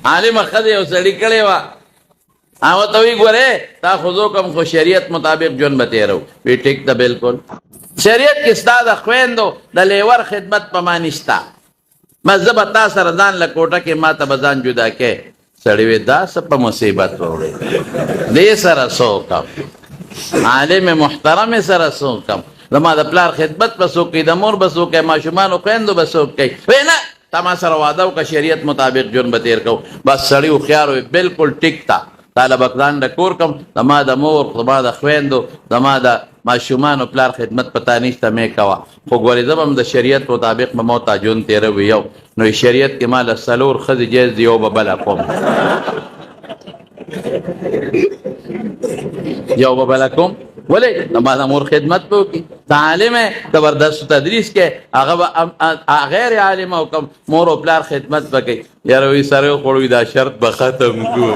عالم ښځه یو سړي کړې وه، هغه ته وایي ګورې تا خو کوم خو شریعت مطابق ژوند به تېرو. وی ټیک ده بلکل شریعت کې ستا د خویندو د لیور خدمت په ما نشته، بس زه به تا سره ځان له کوټه کې ما ته به ځان جدا کې. سړی وی دا څه په مصیبت وړی دې سره څه وکړم، عالم محترم سره څه وکړم، زما د پلار خدمت به څوک کوي، د مور به څوک کوي، ماشومانو خویندو به څوک کوي. وی نه تا ما سره واده وکړه شریعت مطابق ژوند به تېر کوو. بس سړي هوښیار وی بلکل ټیک تا تاله به ځان د کور کړم، زما د مور زما د خویندو زما د ماشومانو پلار خدمت پتا نشته مې کوه، خو ګورې زه به هم د شریعت مطابق به مو تا ژوند تېروي. یو نو شریعت کې ما له څلور ښځې جایز دي، یو به بله کوم یو به بله کوم. ولې زما د مور خدمت به وکړي، ته عالم یې زبردست تدریس کې هغه به غیر عالم او کم مور او پلار خدمت به کوي. یاره وایي سره وخوړوي دا شرط به ختم کړو.